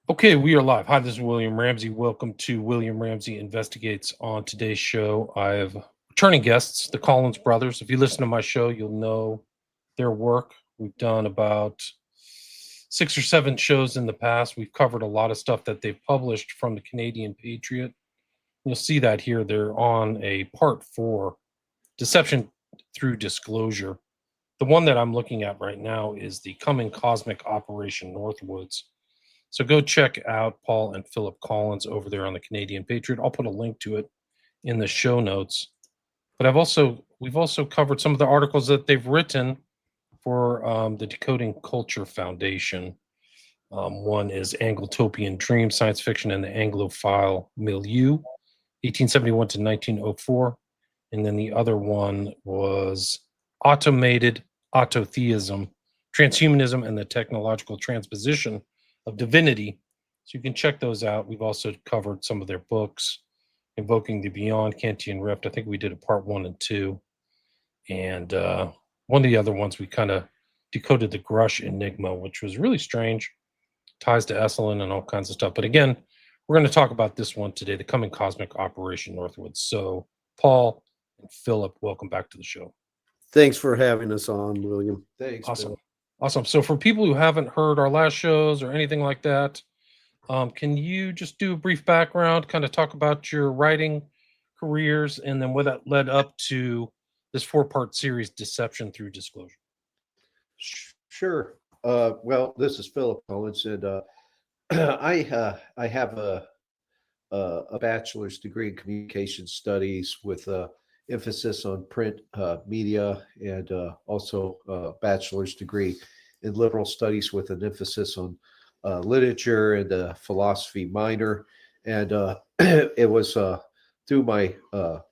Okay, we are live. Hi, this is William Ramsey. Welcome to William Ramsey Investigates. On today's show, I have returning guests, the Collins brothers. If you listen to my show, you'll know their work. We've done about 6 or 7 shows in the past. We've covered a lot of stuff that they've published from the Canadian Patriot. You'll see that here. They're on a part 4, Deception Through Disclosure. The one that I'm looking at right now is the Coming Cosmic Operation Northwoods. So go check out Paul and Philip Collins over there on the Canadian Patriot. I'll put a link to it in the show notes. But we've also covered some of the articles that they've written for the Decoding Culture Foundation. One is Anglotopian Dream, Science Fiction and the Anglophile Milieu, 1871 to 1904. And then the other one was Automated Autotheism, Transhumanism and the Technological Transposition of Divinity. So you can check those out. We've also covered some of their books, Invoking the Beyond, Kantian Rift. I think we did a part 1 and 2. And one of the other ones, we kind of decoded the Grush Enigma, which was really strange. Ties to Esalen and all kinds of stuff. But again, we're going to talk about this one today, the Coming Cosmic Operation Northwoods. So Paul and Philip, welcome back to the show. Thanks for having us on, William. Thanks. Awesome. Bill. Awesome. So for people who haven't heard our last shows or anything like that, can you just do a brief background, kind of talk about your writing careers, and then what that led up to this 4-part series, Deception Through Disclosure? Sure. Well, this is Philip Collins, and I have a bachelor's degree in communication studies with emphasis on print media, and also a bachelor's degree in liberal studies with an emphasis on literature and a philosophy minor. And it was through my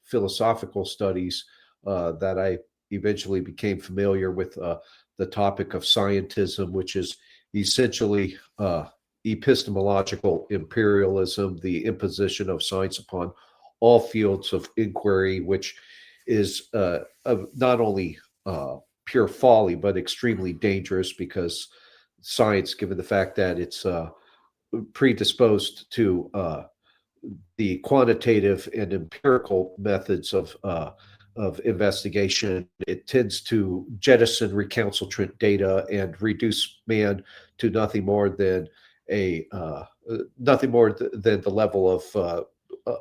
philosophical studies that I eventually became familiar with the topic of scientism, which is essentially epistemological imperialism, the imposition of science upon all fields of inquiry, which is not only pure folly, but extremely dangerous, because science, given the fact that it's predisposed to the quantitative and empirical methods of investigation, it tends to jettison recalcitrant data and reduce man to nothing more than the level of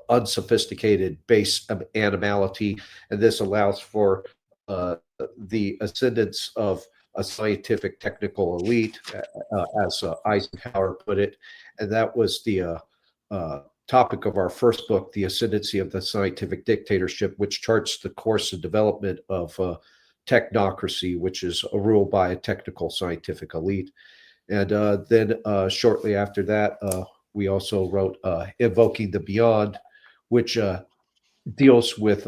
unsophisticated base animality. And this allows for the ascendance of a scientific technical elite, as Eisenhower put it. And that was the topic of our first book, The Ascendancy of the Scientific Dictatorship, which charts the course and development of technocracy, which is a rule by a technical scientific elite. And then shortly after that, we also wrote Invoking the Beyond, which deals with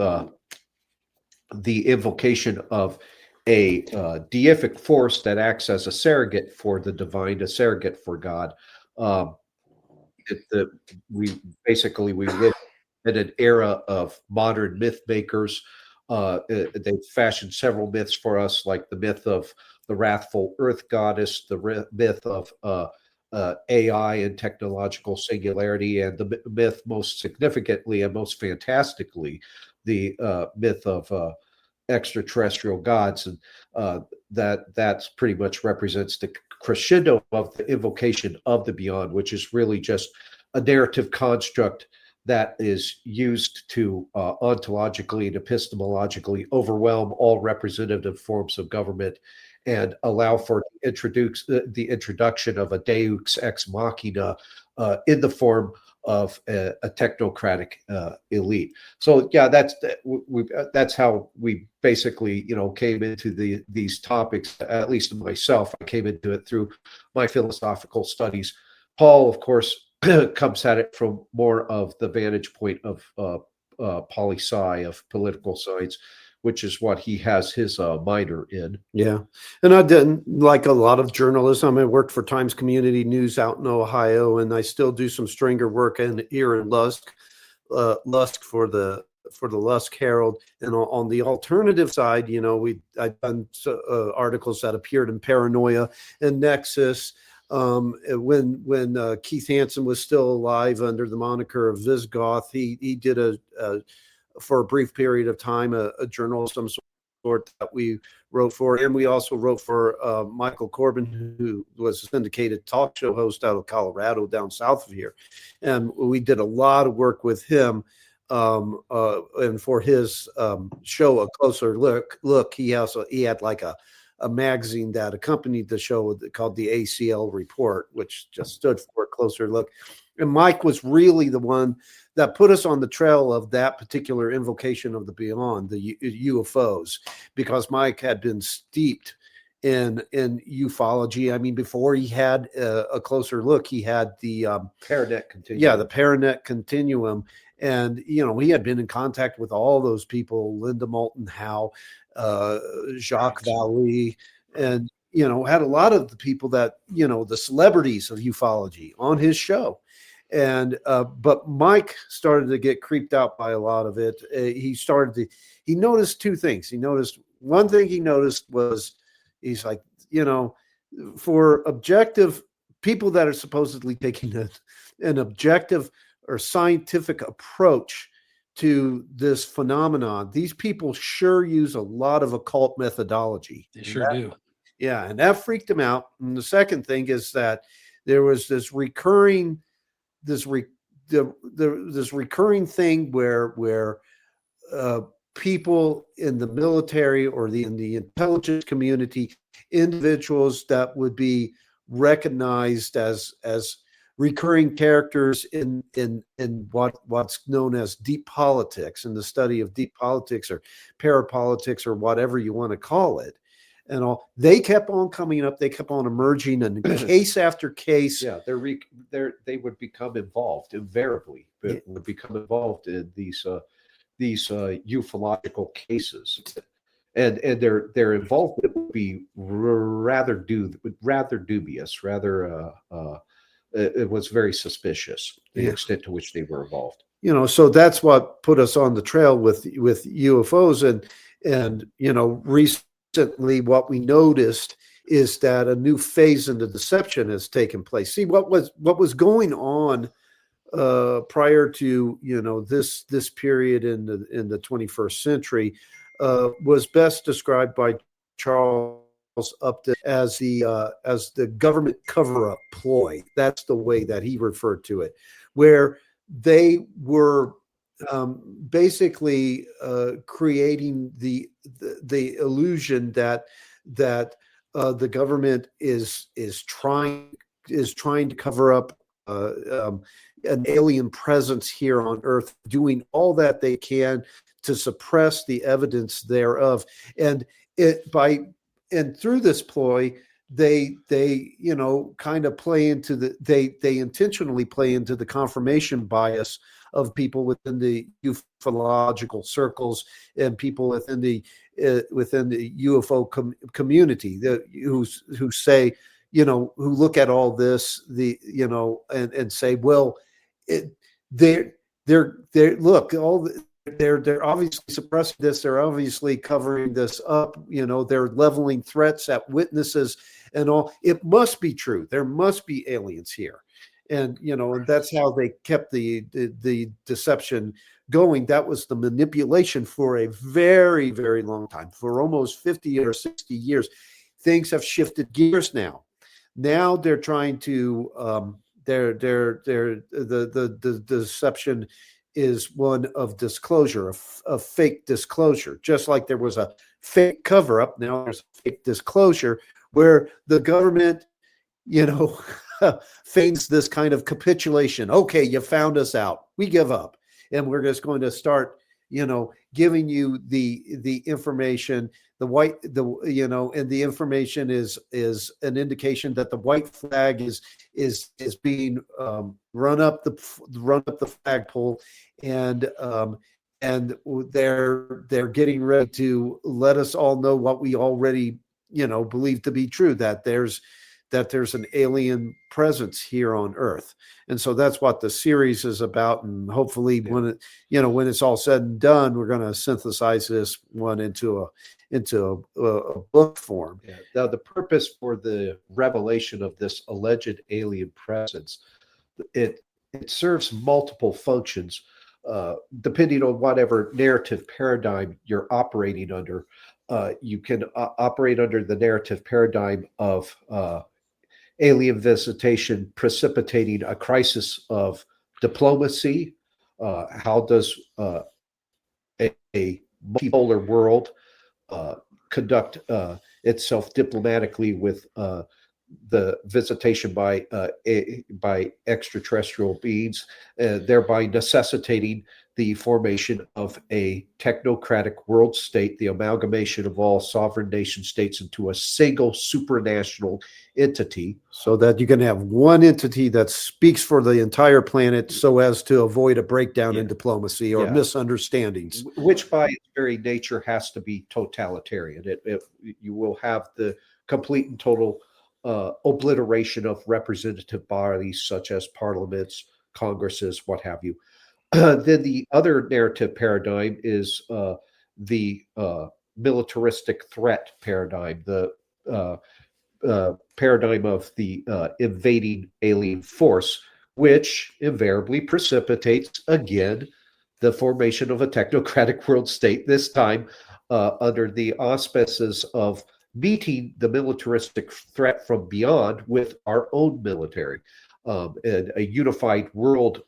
the invocation of a deific force that acts as a surrogate for the divine, a surrogate for God. We live in an era of modern myth makers. They fashioned several myths for us, like the myth of the wrathful earth goddess, the myth of AI and technological singularity, and the myth, most significantly and most fantastically, the myth of extraterrestrial gods. And that's pretty much represents the crescendo of the invocation of the beyond, which is really just a narrative construct that is used to ontologically and epistemologically overwhelm all representative forms of government and allow for the introduction of a deus ex machina in the form of a technocratic elite. So yeah, that's how we basically came into these topics. At least myself, I came into it through my philosophical studies. Paul, of course, comes at it from more of the vantage point of poli-sci, of political science, which is what he has his minor in. Yeah. And I didn't, like a lot of journalism, I worked for Times Community News out in Ohio, and I still do some stringer work here in Lusk for the Lusk Herald. And on the alternative side, I've done articles that appeared in Paranoia and Nexus. When Keith Hansen was still alive under the moniker of Visigoth, he did for a brief period of time a journal of some sort that we wrote for, and we also wrote for Michael Corbin, who was a syndicated talk show host out of Colorado, down south of here, and we did a lot of work with him. And for his show, A Closer Look, he had like a magazine that accompanied the show called the ACL Report, which just stood for A Closer Look. And Mike was really the one that put us on the trail of that particular invocation of the beyond, the UFOs, because Mike had been steeped in ufology. I mean, before he had A Closer Look, he had the Paranet Continuum. Yeah, the Paranet Continuum. And, he had been in contact with all those people, Linda Moulton Howe, Jacques Vallée, and, had a lot of the people that, the celebrities of ufology on his show. And, but Mike started to get creeped out by a lot of it. He noticed two things. One thing he noticed was, he's like, for objective people that are supposedly taking an objective or scientific approach to this phenomenon, these people sure use a lot of occult methodology. They sure do. Yeah, and that freaked him out. And the second thing is that there was this recurring thing where people in the military or in the intelligence community, individuals that would be recognized as recurring characters in what's known as deep politics, in the study of deep politics or parapolitics or whatever you want to call it. And all they kept on coming up, they kept on emerging, and case after case. Yeah, they would become involved invariably. Would become involved in these ufological cases, and their involvement would be rather dubious, it was very suspicious, the extent to which they were involved. So that's what put us on the trail with UFOs, and recently what we noticed is that a new phase in the deception has taken place. See, what was going on prior to this period in the 21st century was best described by Charles Upton as the government cover-up ploy. That's the way that he referred to it, where they were basically creating the illusion that the government is trying to cover up an alien presence here on Earth, doing all that they can to suppress the evidence thereof, and through this ploy, they kind of play into they intentionally play into the confirmation bias of people within the ufological circles and people within the UFO community who say, who look at all this, and say, well, they're obviously suppressing this. They're obviously covering this up. They're leveling threats at witnesses and all. It must be true. There must be aliens here. And, and that's how they kept the deception going. That was the manipulation for a very, very long time, for almost 50 or 60 years. Things have shifted gears now. Now they're trying to, the deception is one of disclosure, of fake disclosure. Just like there was a fake cover-up, now there's a fake disclosure where the government, feigns this kind of capitulation. Okay, you found us out. We give up. And we're just going to start, giving you the information, and the information is an indication that the white flag is being run up the flagpole, and they're getting ready to let us all know what we already believe to be true, that there's that there's an alien presence here on Earth. And so that's what the series is about. And hopefully when when it's all said and done, we're going to synthesize this one into a book form. Yeah. Now, the purpose for the revelation of this alleged alien presence, it serves multiple functions, depending on whatever narrative paradigm you're operating under. You can operate under the narrative paradigm of alien visitation precipitating a crisis of diplomacy. How does a multipolar world conduct itself diplomatically with the visitation by extraterrestrial beings, thereby necessitating the formation of a technocratic world state, the amalgamation of all sovereign nation states into a single supranational entity. So that you can have one entity that speaks for the entire planet so as to avoid a breakdown in diplomacy or misunderstandings. Which by its very nature has to be totalitarian. You will have the complete and total obliteration of representative bodies such as parliaments, congresses, what have you. Then the other narrative paradigm is the militaristic threat paradigm, the paradigm of the invading alien force, which invariably precipitates, again, the formation of a technocratic world state, this time under the auspices of meeting the militaristic threat from beyond with our own military, and a unified world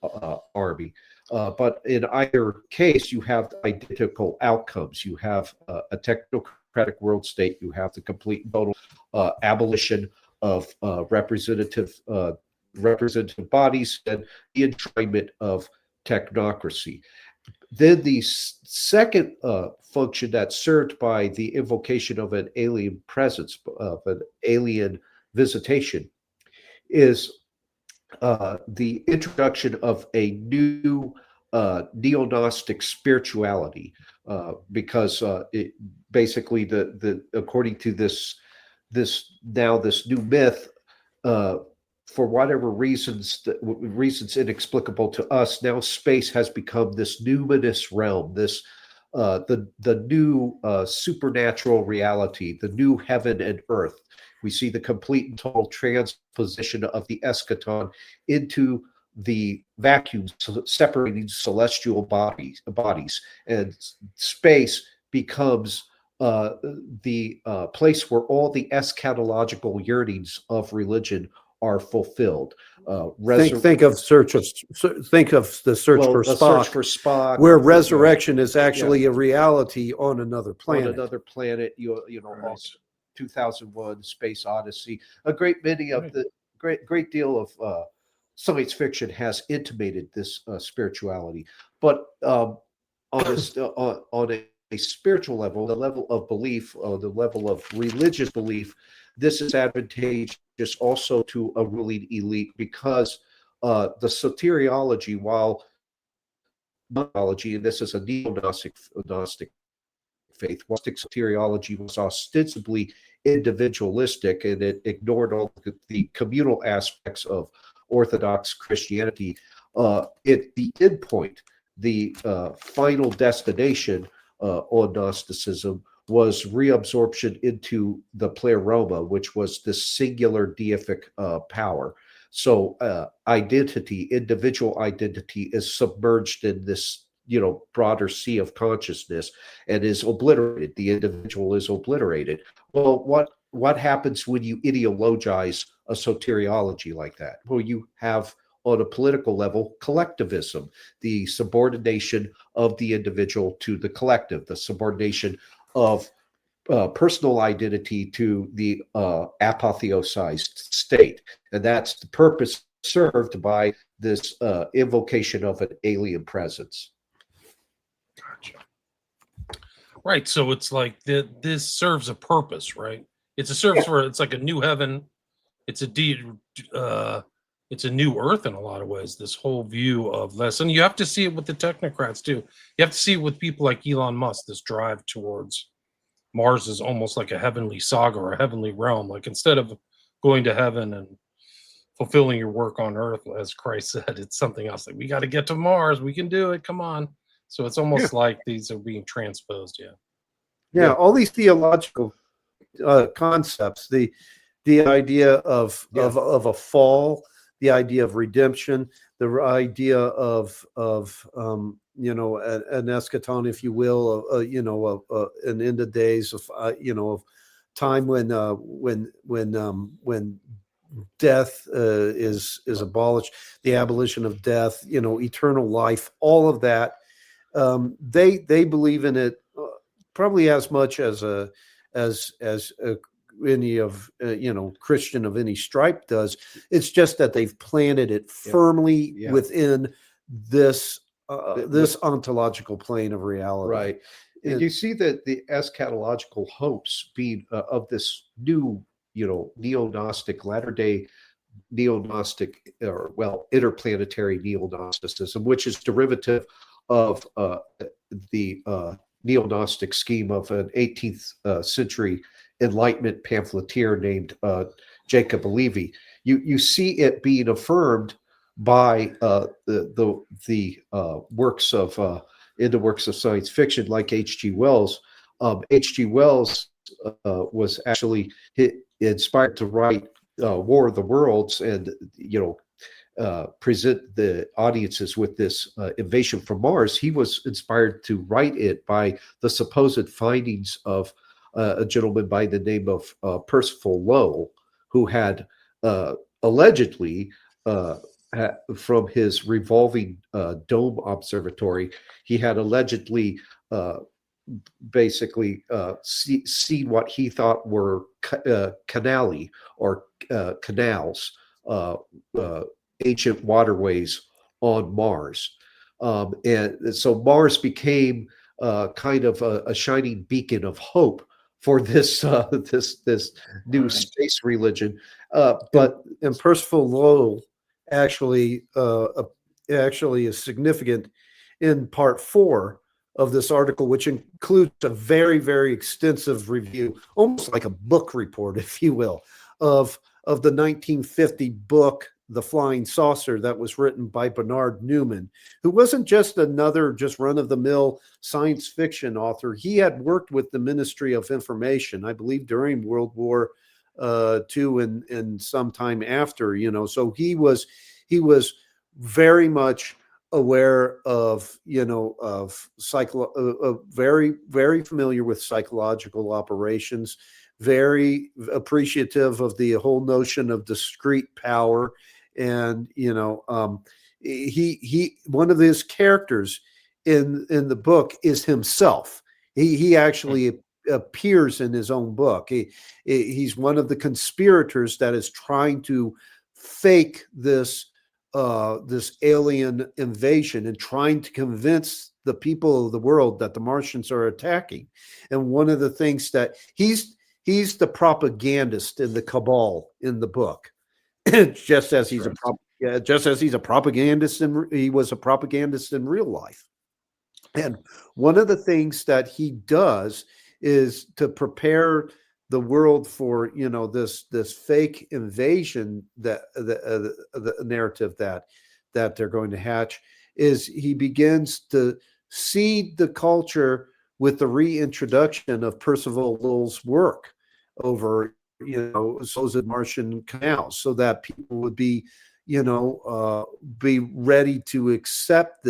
army. But in either case, you have identical outcomes. You have a technocratic world state. You have the complete and total abolition of representative bodies and the enshrinement of technocracy. Then the second function that's served by the invocation of an alien presence, of an alien visitation, is the introduction of a new neo-Gnostic spirituality, because basically according to this new myth, for whatever reasons inexplicable to us, now space has become this numinous realm, this the new supernatural reality, the new heaven and earth. We see the complete and total transposition of the eschaton into the vacuum separating celestial bodies, and space becomes the place where all the eschatological yearnings of religion are fulfilled. Think of the search for Spock. Search for Spock, where resurrection is actually a reality on another planet. On another planet, right. 2001: Space Odyssey. A great many of the great deal of science fiction has intimated this spirituality, but on a spiritual level, the level of belief, the level of religious belief, this is advantageous also to a ruling elite, because the soteriology, while mythology, and this is a neo-Gnostic faith, Gnostic soteriology was ostensibly individualistic, and it ignored all the communal aspects of Orthodox Christianity. At the end point, the final destination on Gnosticism was reabsorption into the pleroma, which was this singular deific power. So identity, individual identity, is submerged in this broader sea of consciousness and is obliterated. The individual is obliterated. Well, what happens when you ideologize a soteriology like that? Well, you have, on a political level, collectivism, the subordination of the individual to the collective, the subordination of personal identity to the apotheosized state. And that's the purpose served by this invocation of an alien presence. Gotcha. Right. So it's like this serves a purpose, right? It's a service where it's like a new heaven. It's a it's a new earth in a lot of ways. This whole view of less, and you have to see it with the technocrats too. You have to see it with people like Elon Musk. This drive towards Mars is almost like a heavenly saga or a heavenly realm. Like, instead of going to heaven and fulfilling your work on earth, as Christ said. It's something else. Like, we got to get to Mars. We can do it. Come on. So it's almost like these are being transposed. Yeah, all these theological concepts, the idea of a fall, the idea of redemption, the idea of you know, an eschaton, if you will, you know, an end of days, of you know, of time when death is abolished, the abolition of death, you know, eternal life, all of that. They believe in it probably as much as any of you know, Christian of any stripe does. It's just that they've planted it firmly within this this ontological plane of reality. Right. And you see that the eschatological hopes being of this new, you know, neo-Gnostic, latter-day neo-Gnostic, or well, interplanetary neo-Gnosticism, which is derivative of the neo-Gnostic scheme of an 18th century Enlightenment pamphleteer named Jacob Levy. You see it being affirmed by the works of in the works of science fiction, like H.G. Wells. H.G. Wells was actually inspired to write War of the Worlds, and you know, present the audiences with this invasion from Mars. He was inspired to write it by the supposed findings of a gentleman by the name of Percival Lowell, who had allegedly from his revolving dome observatory, he had allegedly basically seen what he thought were canali, or canals, ancient waterways on Mars. And so Mars became kind of a shining beacon of hope for this this new space religion. But Percival Lowell actually is significant in part 4 of this article, which includes a very, very extensive review, almost like a book report, if you will, of the 1950 book The Flying Saucer, that was written by Bernard Newman, who wasn't just another run-of-the-mill science fiction author. He had worked with the Ministry of Information, I believe, during World War II and sometime after, you know. So he was very much aware of, you know, of very, very familiar with psychological operations, very appreciative of the whole notion of discrete power. And, you know, he one of his characters in the book is himself. He actually appears in his own book. He's one of the conspirators that is trying to fake this alien invasion and trying to convince the people of the world that the Martians are attacking. And one of the things that he's the propagandist in the cabal in the book, just as he's a propagandist, and he was a propagandist in real life. And one of the things that he does is to prepare the world for, you know, this fake invasion, that the narrative that they're going to hatch, is he begins to seed the culture with the reintroduction of Percival Lowell's work over, you know, supposed Martian canals, so that people would be, you know, be ready to accept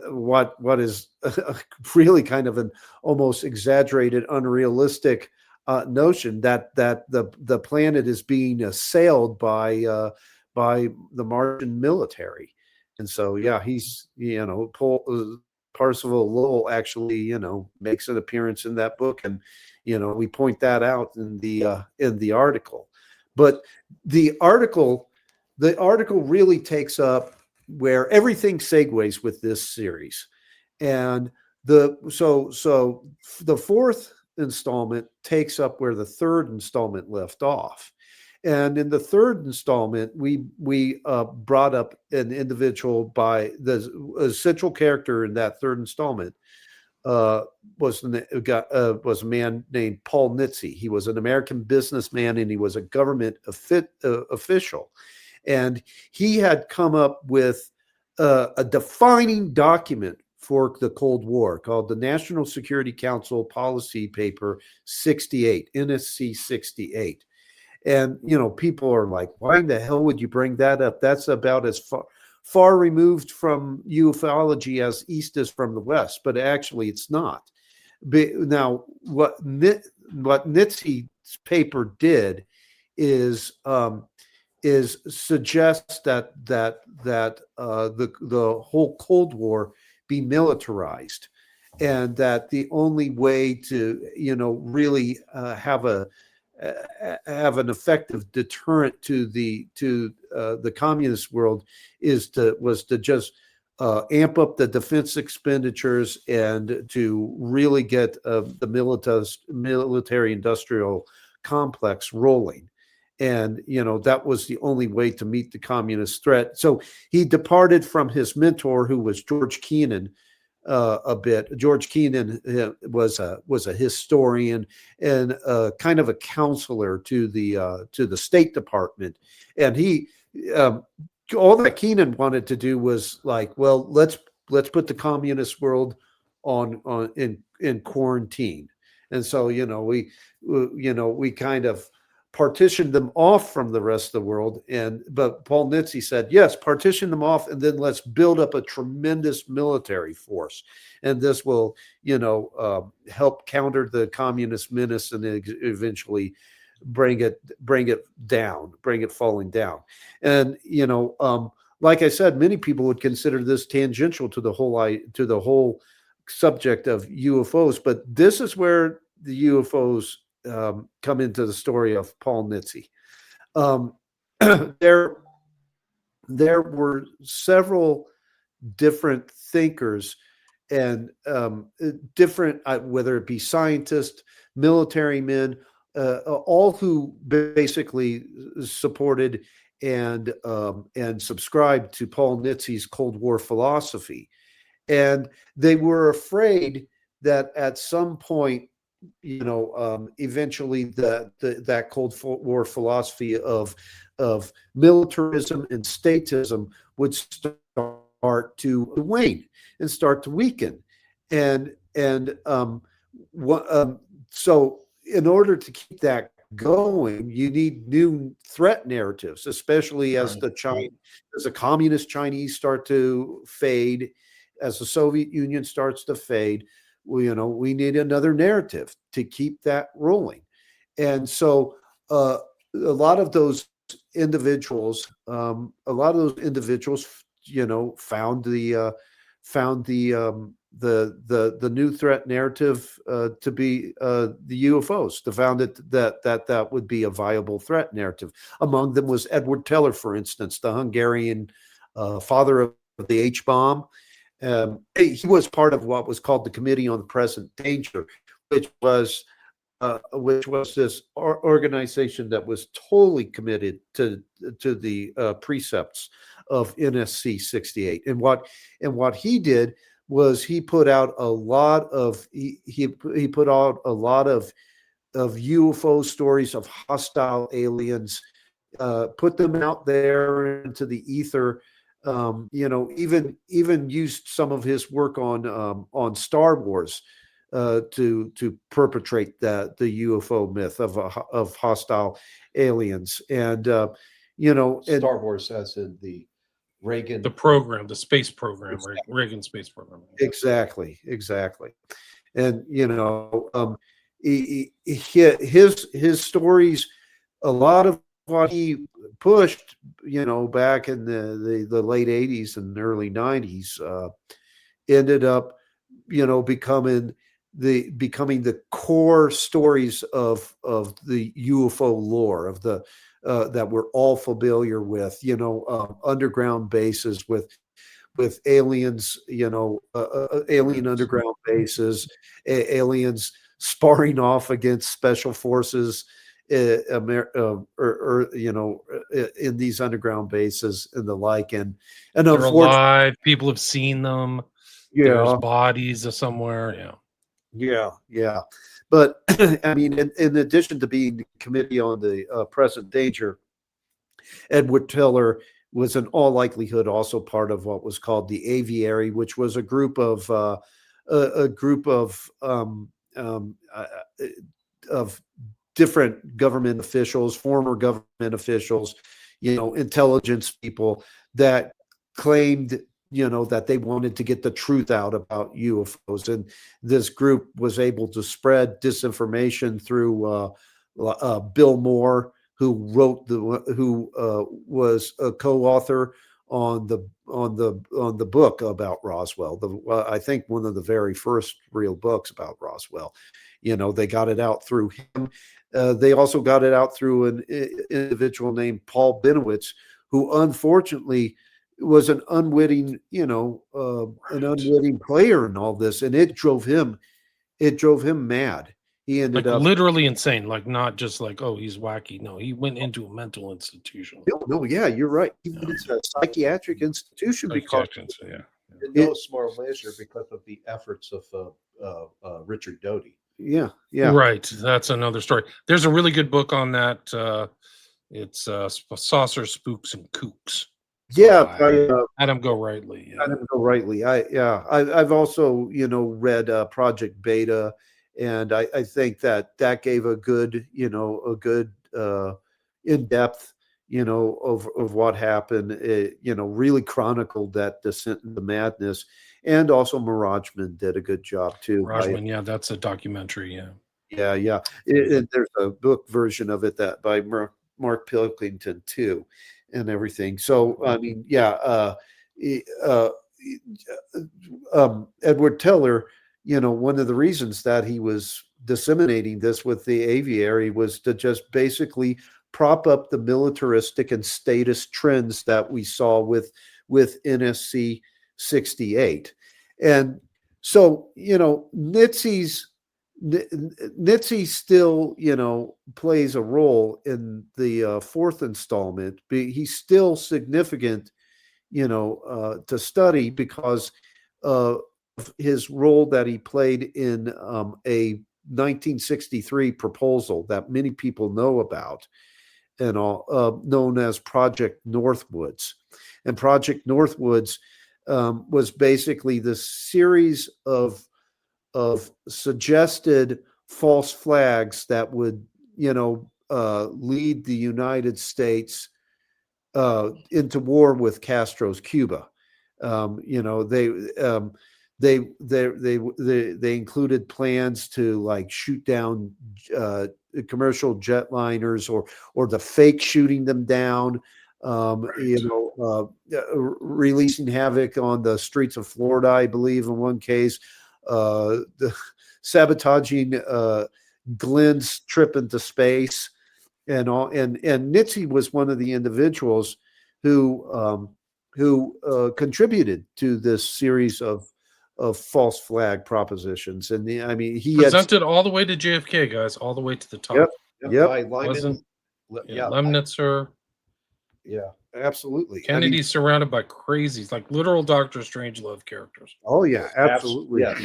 what is really kind of an almost exaggerated, unrealistic notion that the planet is being assailed by the Martian military. And so, yeah, he's, you know, Percival Lowell actually, you know, makes an appearance in that book, and, you know, we point that out in the article. But the article really takes up where everything segues with this series. And the 4th installment takes up where the 3rd installment left off. And in the 3rd installment, we brought up an individual by the central character in that 3rd installment was a man named Paul Nitze. He was an American businessman and he was a government official, and he had come up with a defining document for the Cold War called the National Security Council Policy Paper 68, NSC 68. And, people are like, why in the hell would you bring that up? That's about as far removed from ufology as East is from the West, but actually it's not. Now, what Nitze's paper did is suggest that the whole Cold War be militarized, and that the only way to really have an effective deterrent to the communist world was to just amp up the defense expenditures and to really get the military industrial complex rolling. And, that was the only way to meet the communist threat. So he departed from his mentor, who was George Kennan, a bit. George Kennan was a historian and kind of a counselor to the State Department. And he, all that Kennan wanted to do was like, well, let's put the communist world in quarantine. And so, we kind of partitioned them off from the rest of the world. But Paul Nitze said, yes, partition them off, and then let's build up a tremendous military force. And this will, help counter the communist menace and eventually bring it falling down. And, like I said, many people would consider this tangential to the whole subject of UFOs, but this is where the UFOs come into the story of Paul Nitze. There were several different thinkers and different, whether it be scientists, military men, all who basically supported and subscribed to Paul Nitze's Cold War philosophy, and they were afraid that at some point, eventually that Cold War philosophy of militarism and statism would start to wane and start to weaken, so in order to keep that going, you need new threat narratives, especially as the communist Chinese start to fade, as the Soviet Union starts to fade. We need another narrative to keep that rolling. And so a lot of those individuals found the new threat narrative to be the UFOs. They found that would be a viable threat narrative. Among them was Edward Teller, for instance, the Hungarian father of the H-bomb. He was part of what was called the Committee on Present Danger, which was this organization that was totally committed to the precepts of NSC 68. And what he did was he put out a lot of UFO stories of hostile aliens, put them out there into the ether. Even used some of his work on Star Wars to perpetrate the UFO myth of hostile aliens, and Star Wars as in the Reagan, the space program, right? Reagan space program. Exactly. And his stories, a lot of what he pushed, back in the late 80s and early 90s, ended up, becoming the core stories of the UFO lore of the that we're all familiar with, underground bases with aliens, alien underground bases, aliens sparring off against special forces, in these underground bases and the like. And they're alive. People have seen them. there's Yeah, bodies somewhere. yeah. But I mean, in addition to being the committee on the present danger, Edward Tiller was in all likelihood also part of what was called the Aviary, which was a group of different government officials, former government officials, intelligence people that claimed, that they wanted to get the truth out about UFOs. And this group was able to spread disinformation through Bill Moore, who was a co-author on the book about Roswell. I think one of the very first real books about Roswell. They got it out through him. They also got it out through an individual named Paul Benowitz, who unfortunately was an unwitting player in all this, and it drove him mad. He ended Like up literally insane, like not just like, oh, he's wacky. No, he went into a mental institution. no, yeah, you're right. He went into a psychiatric institution because Yeah. In no small measure because of the efforts of Richard Doty. yeah. Right. That's another story. There's a really good book on that. It's Saucer, Spooks, and Kooks. Yeah, Adam Go Rightly. I don't know rightly. I've also read Project Beta, and I think that gave a good in depth of what happened. It, really chronicled that descent into madness, and also Mirageman did a good job too. Rajman, yeah, that's a documentary. Yeah. There's a book version of it that by Mark Pilkington too, and everything. So I mean, Edward Teller, one of the reasons that he was disseminating this with the aviary was to just basically prop up the militaristic and statist trends that we saw with NSC 68. And so, Nitze still, plays a role in the fourth installment. But he's still significant, to study because of his role that he played in a 1963 proposal that many people know about, and all known as Project Northwoods. And Project Northwoods was basically the series of suggested false flags that would, lead the United States into war with Castro's Cuba. They included plans to like shoot down commercial jetliners or the fake shooting them down. Releasing havoc on the streets of Florida, I believe, in one case. The sabotaging Glenn's trip into space and all, and Nitze was one of the individuals who contributed to this series of false flag propositions. And he presented all the way to JFK, guys, all the way to the top. Yep. Wasn't Lemnitzer? Yeah, absolutely. Kennedy's surrounded by crazies, like literal Doctor Strangelove characters. Oh yeah, absolutely. Yes.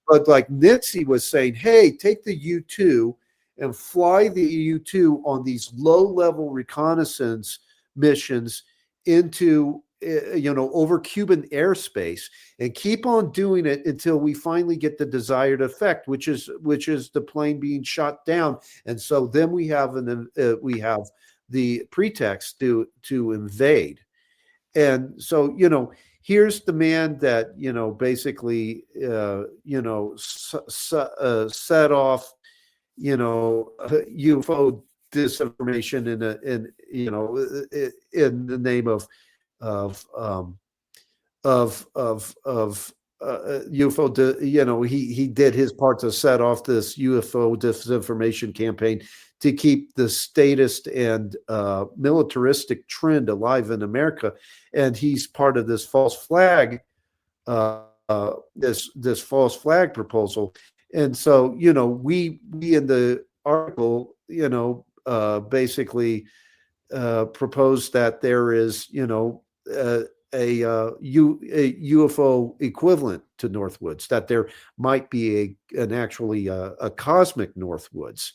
But like Nitze was saying, hey, take the U-2 and fly the U-2 on these low-level reconnaissance missions into over Cuban airspace, and keep on doing it until we finally get the desired effect, which is the plane being shot down. And so then we have the pretext to invade. And so here's the man that basically set off UFO disinformation in the name of UFO. He did his part to set off this UFO disinformation campaign to keep the statist and militaristic trend alive in America, and he's part of this false flag, this false flag proposal. And so we in the article basically proposed that there is a UFO equivalent to Northwoods, that there might be a cosmic Northwoods,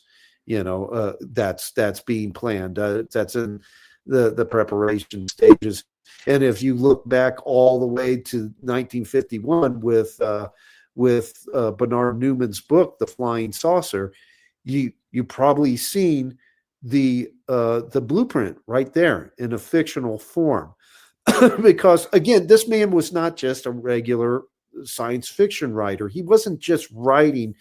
that's being planned. That's in the preparation stages. And if you look back all the way to 1951 with Bernard Newman's book, The Flying Saucer, you probably seen the blueprint right there in a fictional form. Because again, this man was not just a regular science fiction writer. He wasn't just writing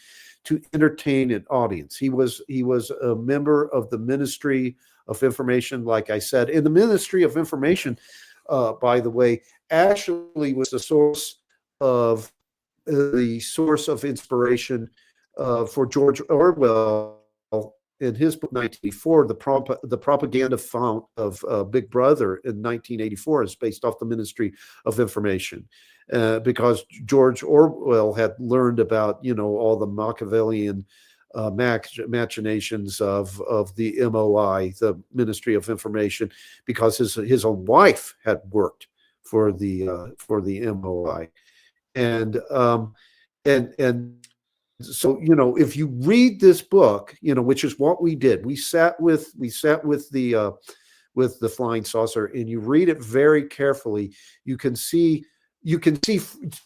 to entertain an audience. He was a member of the Ministry of Information, like I said. And the Ministry of Information, by the way, actually was the source of inspiration for George Orwell in his book 1984. The propaganda font of Big Brother in 1984 is based off the Ministry of Information, because George Orwell had learned about all the Machiavellian machinations of the MOI, the Ministry of Information, because his own wife had worked for the MOI, and so if you read this book, which is what we did, we sat with the Flying Saucer, and you read it very carefully. You can see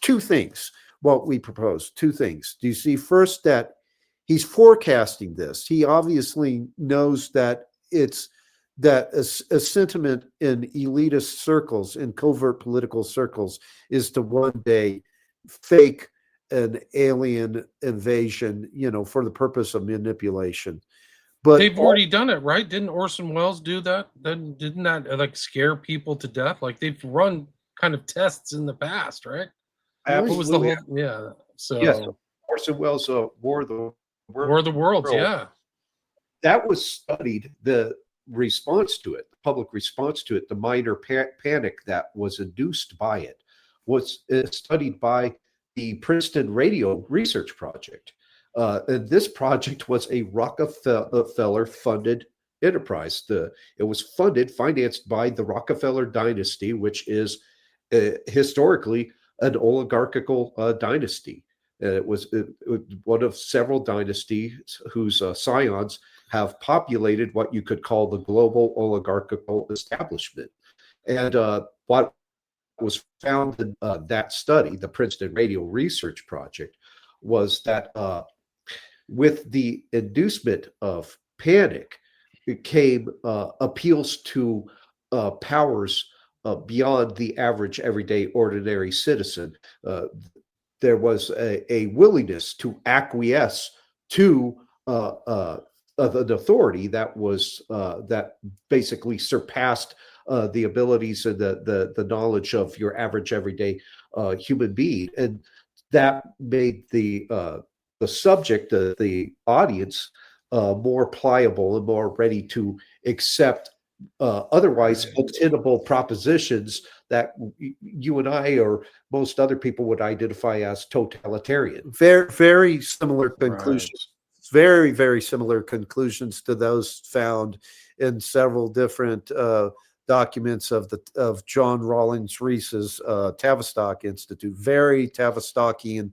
two things. What we propose, two things. Do you see first that he's forecasting this? He obviously knows that a sentiment in elitist circles, in covert political circles, is to one day fake an alien invasion, for the purpose of manipulation. But they've already done it, right? Didn't Orson Welles do that? Then didn't that scare people to death? Like, they've run kind of tests in the past, right? Absolutely. What was the whole? Yeah. So yes, Orson Welles' War of the Worlds. Yeah. That was studied. The response to it, the public response to it, the minor panic that was induced by it, was studied by the Princeton Radio Research Project. And this project was a Rockefeller-funded enterprise. It was financed by the Rockefeller dynasty, which is historically an oligarchical dynasty. It was one of several dynasties whose scions have populated what you could call the global oligarchical establishment. And what was found in that study, the Princeton Radio Research Project, was that with the inducement of panic, it came appeals to powers beyond the average, everyday, ordinary citizen. There was a willingness to acquiesce to an authority that was that basically surpassed the abilities and the knowledge of your average, everyday human being, and that made the subject, the audience, more pliable and more ready to accept otherwise untenable propositions that you and I or most other people would identify as totalitarian. Very, very similar conclusions. Right. Very, very similar conclusions to those found in several different documents of John Rawlings Rees's Tavistock Institute. Very Tavistockian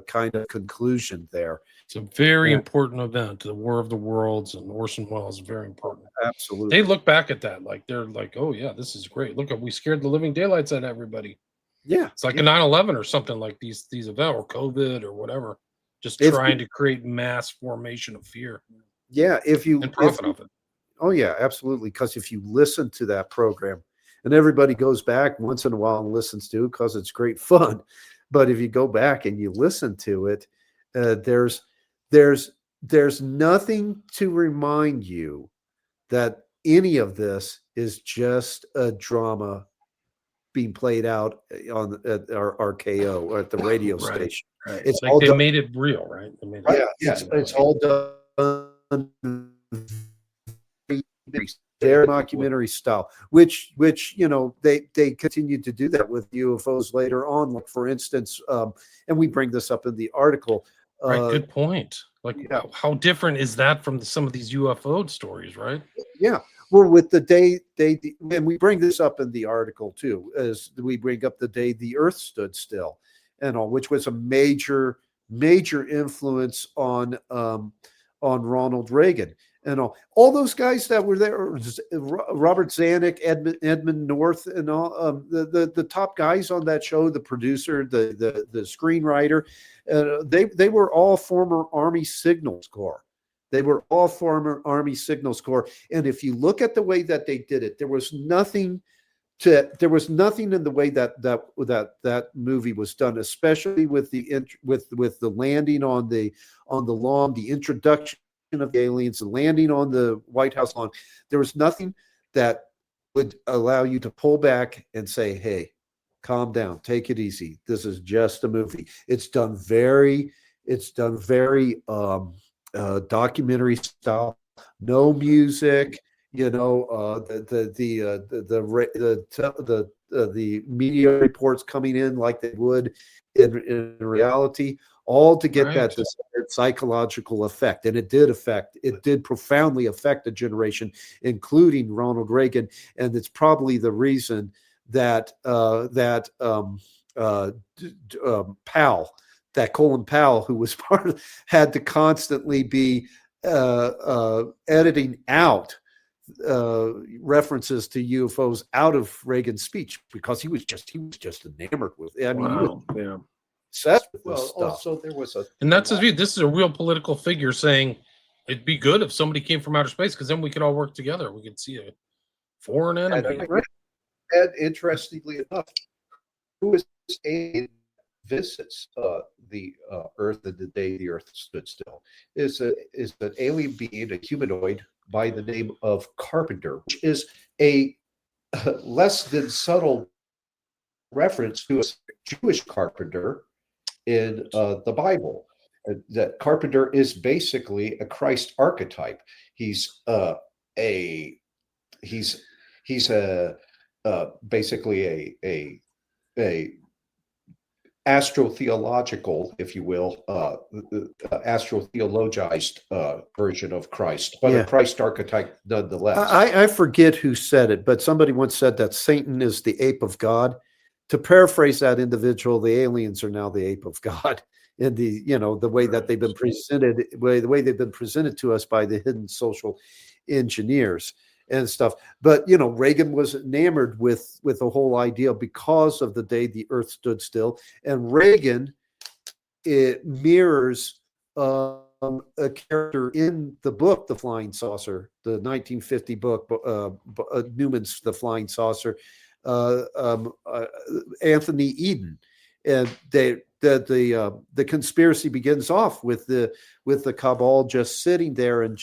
kind of conclusion there. It's a very important event. The War of the Worlds and Orson Welles is very important. Absolutely. They look back at that like they're like, oh yeah, this is great. Look, we scared the living daylights out of everybody. Yeah. It's like a 9/11 or something, like these events, or COVID or whatever. Just trying to create mass formation of fear. Yeah, and profit of it. Oh yeah, absolutely. Because if you listen to that program, and everybody goes back once in a while and listens to it because it's great fun. But if you go back and you listen to it, there's nothing to remind you that any of this is just a drama being played out at our RKO or at the radio station. Right. It's like they made it real, right? They made it it's all done their documentary style, which they continued to do that with UFOs later on. Like, for instance, and we bring this up in the article. Right, good point. Like, how different is that from some of these UFO stories, right? Yeah. Well, with the day and we bring this up in the article too, as we bring up the day the Earth stood still, and all, which was a major influence on Ronald Reagan. And all those guys that were there, Robert Zanuck, Edmund North, and all the top guys on that show, the producer, the screenwriter, they were all former Army Signals Corps. They were all former Army Signals Corps. And if you look at the way that they did it, there was nothing in the way that movie was done, especially with the landing on the lawn, the introduction of the aliens, the landing on the White House lawn. There was nothing that would allow you to pull back and say, "Hey, calm down, take it easy. This is just a movie." It's done very documentary style, no music. The media reports coming in like they would in reality, all to get that desired psychological effect. And it did profoundly affect a generation, including Ronald Reagan. And it's probably the reason that Colin Powell, who was had to constantly be editing out references to UFOs out of Reagan's speech, because he was just enamored with it. I mean, he was obsessed with this stuff. Also, there was and that's his view. This is a real political figure saying it'd be good if somebody came from outer space, because then we could all work together. We could see a foreign enemy. And interestingly enough, who is alien visits the Earth and the day the Earth stood still is an alien being, a humanoid by the name of Carpenter, which is a less than subtle reference to a Jewish carpenter in the Bible. That Carpenter is basically a Christ archetype. He's basically a astrotheological, if you will, astrotheologized version of Christ, but a Christ archetype nonetheless. I forget who said it, but somebody once said that Satan is the ape of God. To paraphrase that individual, the aliens are now the ape of God in the way that they've been presented, the way they've been presented to us by the hidden social engineers and stuff. But Reagan was enamored with the whole idea because of the day the Earth stood still. And Reagan, it mirrors a character in the book The Flying Saucer, the 1950 book, Newman's The Flying Saucer, Anthony Eden. And the conspiracy begins off with the cabal just sitting there and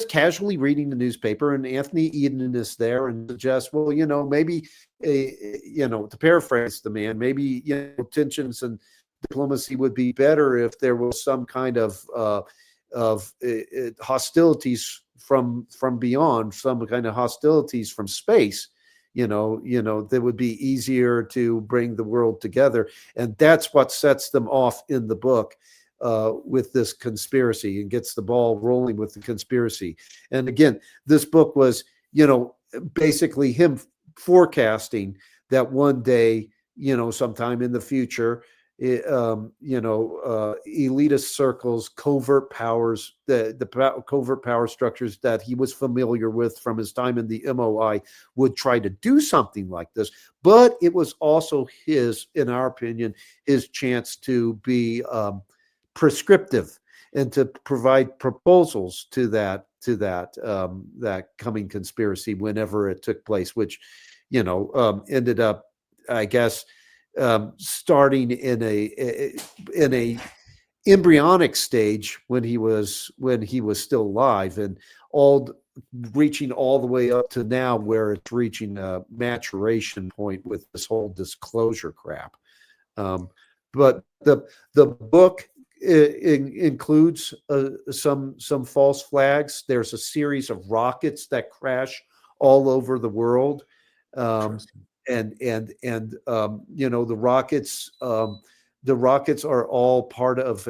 casually reading the newspaper, and Anthony Eden is there and suggests, well, maybe, to paraphrase the man, maybe, tensions and diplomacy would be better if there was some kind of hostilities from beyond, some kind of hostilities from space, that would be easier to bring the world together. And that's what sets them off in the book. With this conspiracy, and gets the ball rolling with the conspiracy. And again, this book was, basically him forecasting that one day, sometime in the future, elitist circles, covert powers, the covert power structures that he was familiar with from his time in the MOI would try to do something like this. But it was also in our opinion, his chance to be prescriptive and to provide proposals to that coming conspiracy whenever it took place, which ended up, I guess, starting in a embryonic stage when he was still alive, and reaching all the way up to now, where it's reaching a maturation point with this whole disclosure crap. But the book includes some false flags. There's a series of rockets that crash all over the world, and the rockets are all part of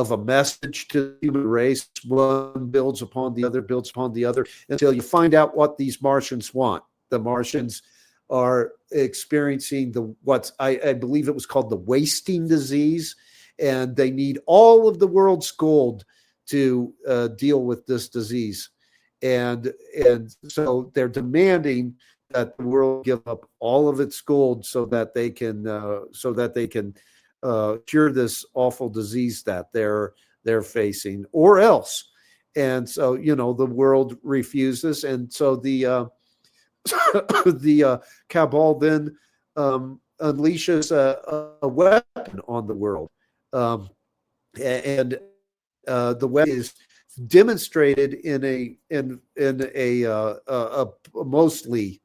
of a message to the human race. One builds upon the other, until you find out what these Martians want. The Martians are experiencing I believe it was called the wasting disease, and they need all of the world's gold to deal with this disease. And so they're demanding that the world give up all of its gold so that they can cure this awful disease that they're facing, or else. And so, the world refuses, and so the the cabal then unleashes a weapon on the world, and the weapon is demonstrated in a mostly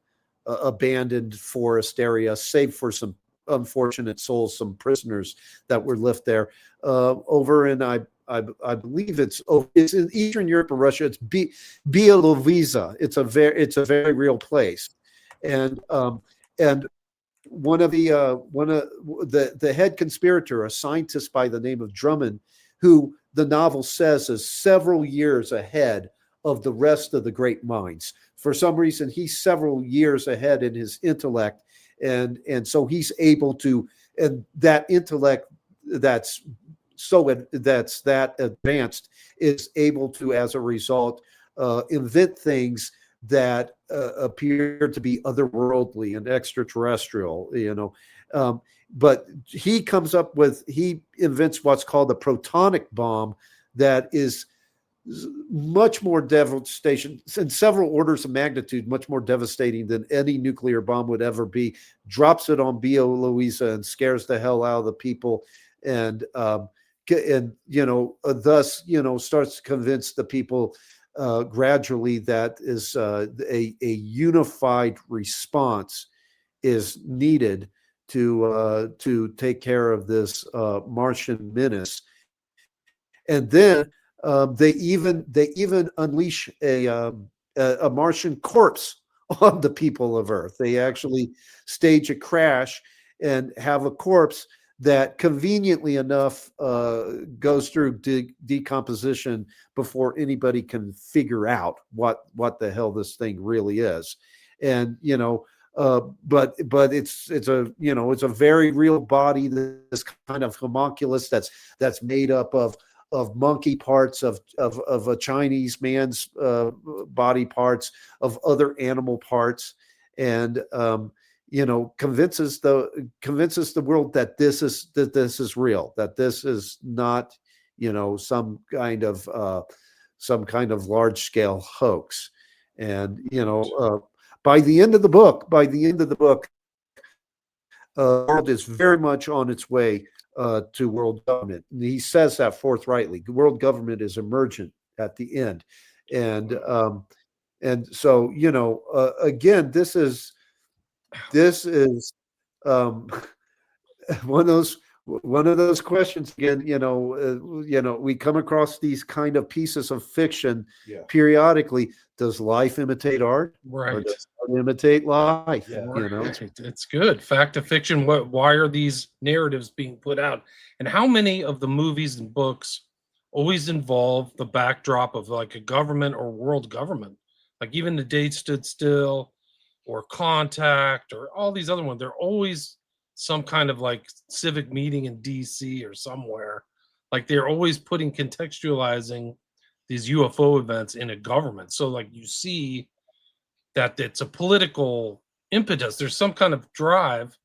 abandoned forest area, save for some unfortunate souls, some prisoners that were left there. Over in I believe it's in Eastern Europe or Russia. It's Bielorussia. It's a very real place, and one of the head conspirator, a scientist by the name of Drummond, who the novel says is several years ahead of the rest of the great minds. For some reason, he's several years ahead in his intellect, and so he's able to, and that intellect that's that advanced is able to, as a result, invent things that appear to be otherworldly and extraterrestrial, but he invents what's called a protonic bomb that is much more devastation, in several orders of magnitude, much more devastating than any nuclear bomb would ever be. Drops it on Bielorussia and scares the hell out of the people, and thus starts to convince the people gradually that is a unified response is needed to take care of this Martian menace. And then they even unleash a Martian corpse on the people of Earth. They actually stage a crash and have a corpse that conveniently enough goes through decomposition before anybody can figure out what the hell this thing really is. And but it's a very real body, this kind of homunculus that's made up of monkey parts, of a Chinese man's body parts, of other animal parts, and convinces the world that this is real, that this is not some kind of large scale hoax. And by the end of the book, the world is very much on its way to world government. And he says that forthrightly. World government is emergent at the end, and so again, this is one of those questions again. We come across these kind of pieces of fiction periodically. Does life imitate art? Right. Or does art imitate life? Yeah. It's good. Fact to fiction. Why are these narratives being put out? And how many of the movies and books always involve the backdrop of like a government or world government? Like even The Day Stood Still, or Contact, or all these other ones. They're always some kind of like civic meeting in DC or somewhere. Like they're always contextualizing these UFO events in a government. So like you see that it's a political impetus. There's some kind of drive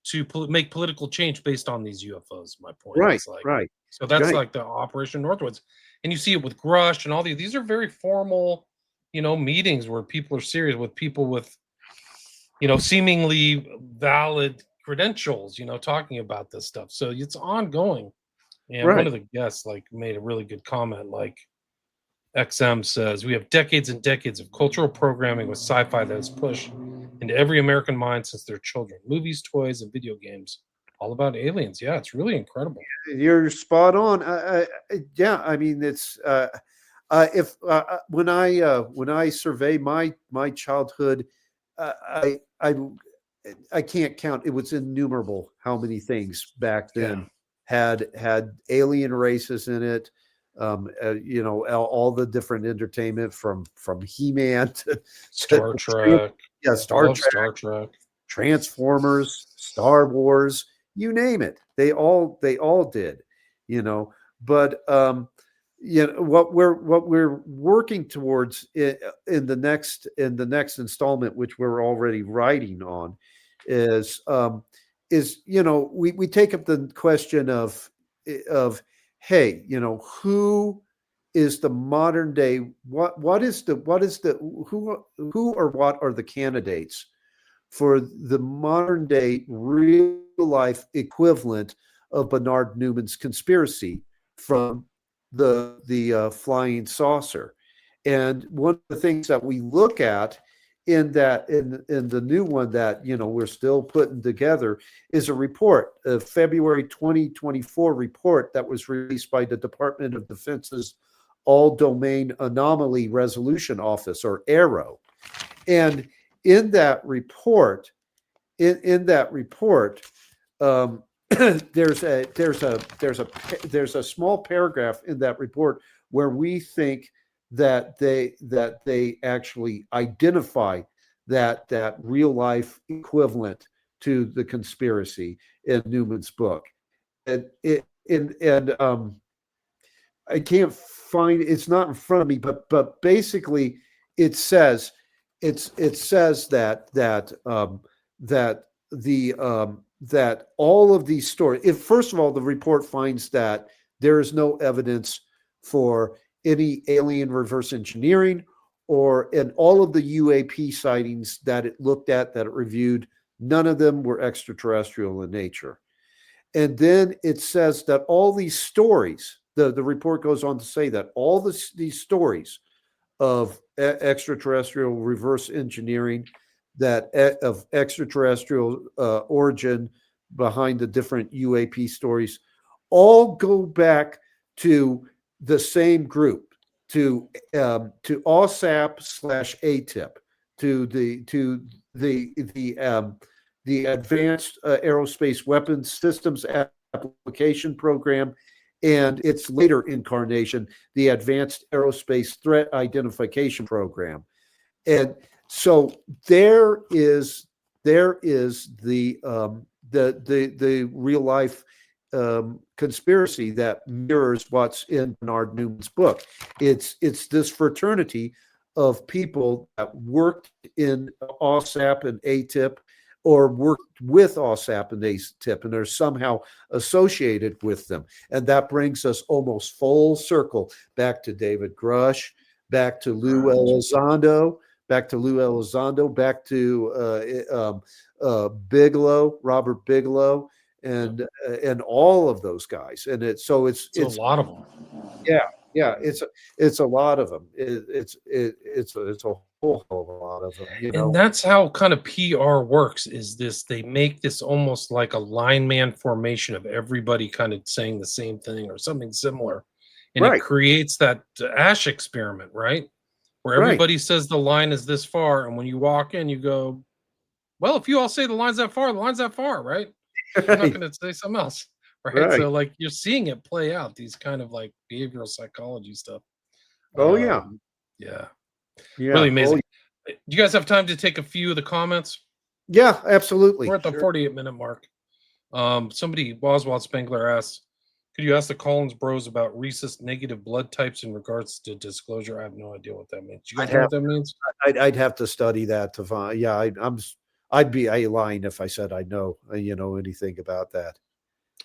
to make political change based on these UFOs. My point. Right. Like, right. So that's right. like the Operation Northwoods, and you see it with Grush and all these. These are very formal, meetings where people are serious with people with, seemingly valid credentials, talking about this stuff. So it's ongoing. And Right. one of the guests made a really good comment. XM says, we have decades and decades of cultural programming with sci-fi that has pushed into every American mind since they're children. Movies, toys, and video games, all about aliens. Yeah, it's really incredible. You're spot on. I mean, it's when I survey my childhood, I can't count. It was innumerable how many things back then had alien races in it. All the different entertainment from He-Man to Star Trek. Star Love Trek, Star Trek. Transformers, Star Wars, you name it. They all did, But what we're working towards in the next installment, which we're already writing on, is we take up the question of hey, who is the modern day, who or what are the candidates for the modern day real life equivalent of Bernard Newman's conspiracy from the flying saucer. And one of the things that we look at in the new one that we're still putting together is a report, a February 2024 report that was released by the Department of Defense's All Domain Anomaly Resolution Office, or AARO. And in that report, there's a small paragraph in that report where we think that they actually identify that real life equivalent to the conspiracy in Newman's book. And I can't find, it's not in front of me, but basically it says that all of these stories, first of all, the report finds that there is no evidence for any alien reverse engineering, or in all of the UAP sightings that it looked at, that it reviewed, none of them were extraterrestrial in nature. And then it says that all these stories, the report goes on to say that all these stories of extraterrestrial reverse engineering, of extraterrestrial origin behind the different UAP stories, all go back to the same group, to OSAP/ATIP, to the Advanced Aerospace Weapons Systems Application Program, and its later incarnation, the Advanced Aerospace Threat Identification Program. And so there is the real life conspiracy that mirrors what's in Bernard Newman's book. It's this fraternity of people that worked in OSAP and ATIP, or worked with OSAP and ATIP, and are somehow associated with them. And that brings us almost full circle back to David Grush, back to Lou Elizondo, back to Bigelow, Robert Bigelow, and all of those guys. And it's a lot of them. Yeah, it's a lot of them. It's a whole hell of a lot of them. And that's how kind of PR works. Is this, they make this almost like a lineman formation of everybody kind of saying the same thing or something similar, and it creates that Ash experiment, right? Where everybody says the line is this far, and when you walk in, you go, well, if you all say the line's that far, the line's that far, right? I'm not going to say something else, right? So like you're seeing it play out, these kind of like behavioral psychology stuff. Yeah, really amazing. Do you guys have time to take a few of the comments? Yeah, absolutely. We're at the 48-minute mark. Somebody, Oswald Spengler, asks, could you ask the Collins Bros about rhesus negative blood types in regards to disclosure? I have no idea what that means. Do you guys know what that means? I'd have to study that to find. Yeah, I'd be lying if I said I know anything about that.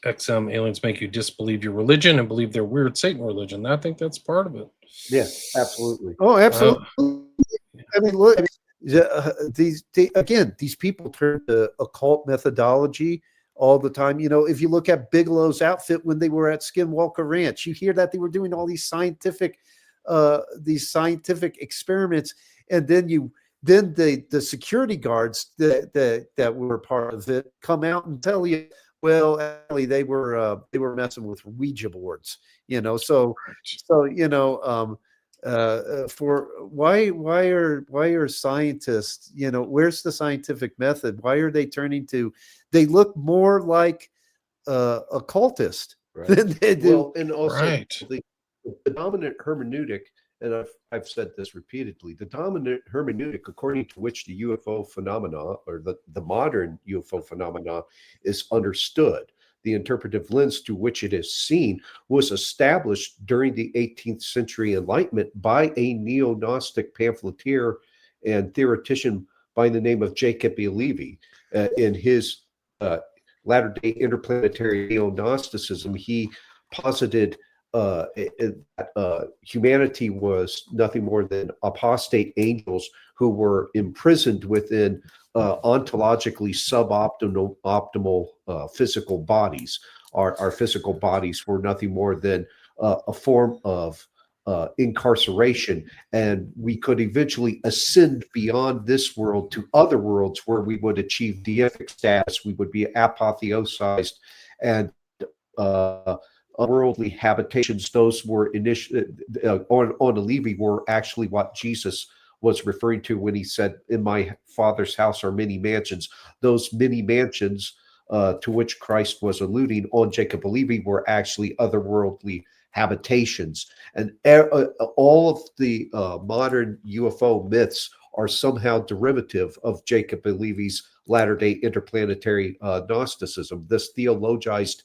XM, aliens make you disbelieve your religion and believe their weird Satan religion. I think that's part of it. Yeah, absolutely. Oh, absolutely. I mean, look, these people turn to occult methodology all the time. If you look at Bigelow's outfit when they were at Skinwalker Ranch, you hear that they were doing all these scientific experiments, and then the security guards that were part of it come out and tell you, well, actually, they were messing with Ouija boards, So for why are scientists, where's the scientific method? Why are they turning to? They look more like occultist. Right. They do. Well, and also Right. the dominant hermeneutic, and I've said this repeatedly, the dominant hermeneutic according to which the UFO phenomena or the modern UFO phenomena is understood, the interpretive lens through which it is seen, was established during the 18th century Enlightenment by a neo-Gnostic pamphleteer and theoretician by the name of Jacob Levi. In his Latter-day Interplanetary Neo-Gnosticism, he posited that humanity was nothing more than apostate angels who were imprisoned within ontologically optimal physical bodies. Our physical bodies were nothing more than a form of incarceration, and we could eventually ascend beyond this world to other worlds where we would achieve deific status. We would be apotheosized, and worldly habitations. Those were initially on the Levy were actually what Jesus was referring to when he said, "In my Father's house are many mansions." Those many mansions to which Christ was alluding on Jacob Levy were actually otherworldly habitations, and all of the modern UFO myths are somehow derivative of Jacob Levy's latter-day interplanetary Gnosticism, this theologized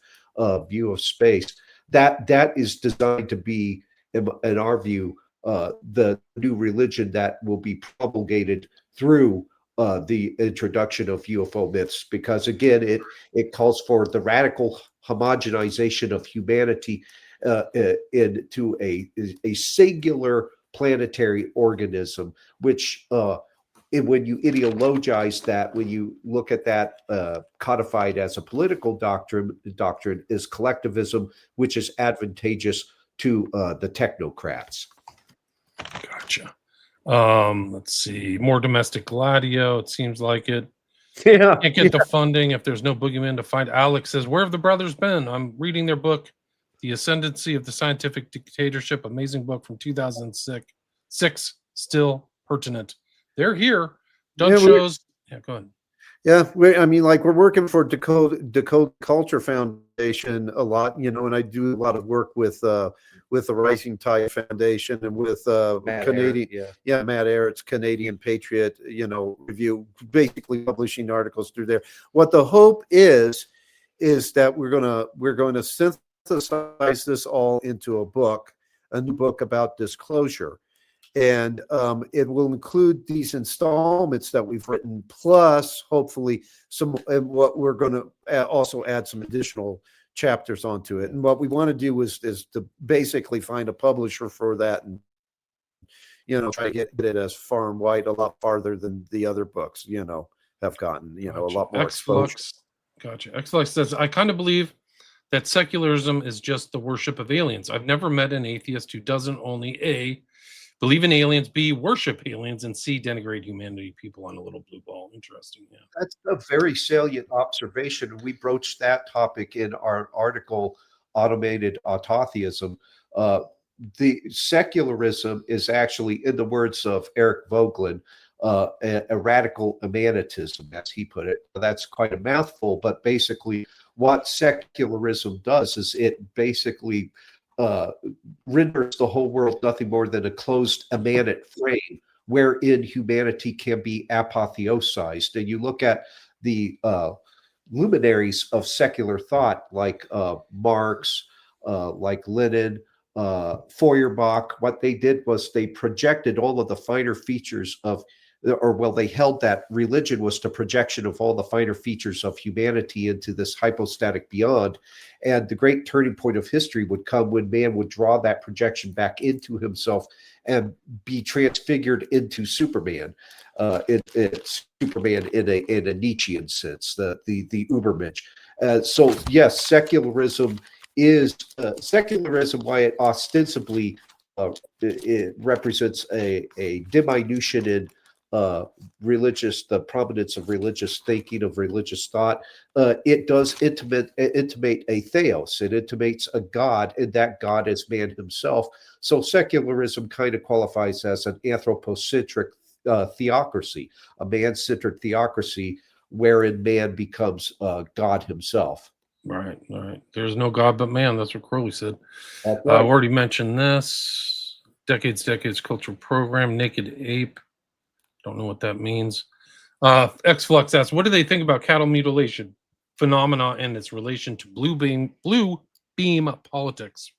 view of space that is designed to be, in our view, the new religion that will be promulgated through the introduction of UFO myths, because again, it calls for the radical homogenization of humanity into a singular planetary organism, which and when you ideologize that, when you look at that codified as a political doctrine is collectivism, which is advantageous to the technocrats. Gotcha. Let's see. More domestic gladio. It seems like it. Yeah. Can't get the funding if there's no boogeyman to find. Alex says, "Where have the brothers been? I'm reading their book, The Ascendancy of the Scientific Dictatorship." Amazing book from 2006. Still pertinent. They're here. Done Yeah, shows. Yeah, go ahead. Yeah, I mean, like we're working for Decode Culture Foundation a lot, and I do a lot of work with the Rising Tide Foundation and with Canadian, Matt Ehret's Canadian Patriot, review, basically publishing articles through there. What the hope is that we're gonna synthesize this all into a new book about disclosure. And it will include these installments that we've written, plus hopefully what we're going to also add some additional chapters onto it. And what we want to do is to basically find a publisher for that, and try to get it as far and wide, a lot farther than the other books have gotten Gotcha. a lot more exposure. Gotcha. Xlux says, "I kind of believe that secularism is just the worship of aliens. I've never met an atheist who doesn't only A, believe in aliens, B, worship aliens, and C, denigrate humanity." People on a little blue ball. Interesting. Yeah. That's a very salient observation. We broached that topic in our article, Automated Autotheism. The secularism is actually, in the words of Eric Vogelin, a radical emanatism, as he put it. That's quite a mouthful, but basically what secularism does is it basically renders the whole world nothing more than a closed emanate frame wherein humanity can be apotheosized. And you look at the luminaries of secular thought, like Marx, like Lenin, Feuerbach. What they did was they projected all of the finer features of, they held that religion was the projection of all the finer features of humanity into this hypostatic beyond. And the great turning point of history would come when man would draw that projection back into himself and be transfigured into Superman. Superman in a Nietzschean sense, the Ubermensch. So yes, secularism is secularism. Why it ostensibly it represents a diminution in the prominence of religious thinking, of religious thought. It does intimate a theos. It intimates a God, and that God is man himself. So secularism kind of qualifies as an anthropocentric theocracy, a man-centered theocracy wherein man becomes God himself. Right, right. There's no God but man. That's what Crowley said. That's I right. already mentioned this. Decades Cultural Program, Naked Ape. Don't know what that means. Xflux asks, what do they think about cattle mutilation phenomena and its relation to blue beam politics?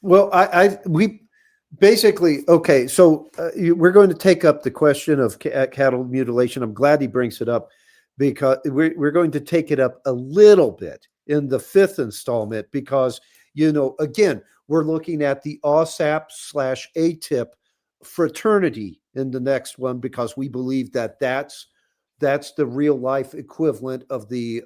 Well, we basically, okay. So we're going to take up the question of cattle mutilation. I'm glad he brings it up because we're going to take it up a little bit in the fifth installment because, again, we're looking at the OSAP/ATIP fraternity in the next one because we believe that that's the real life equivalent of the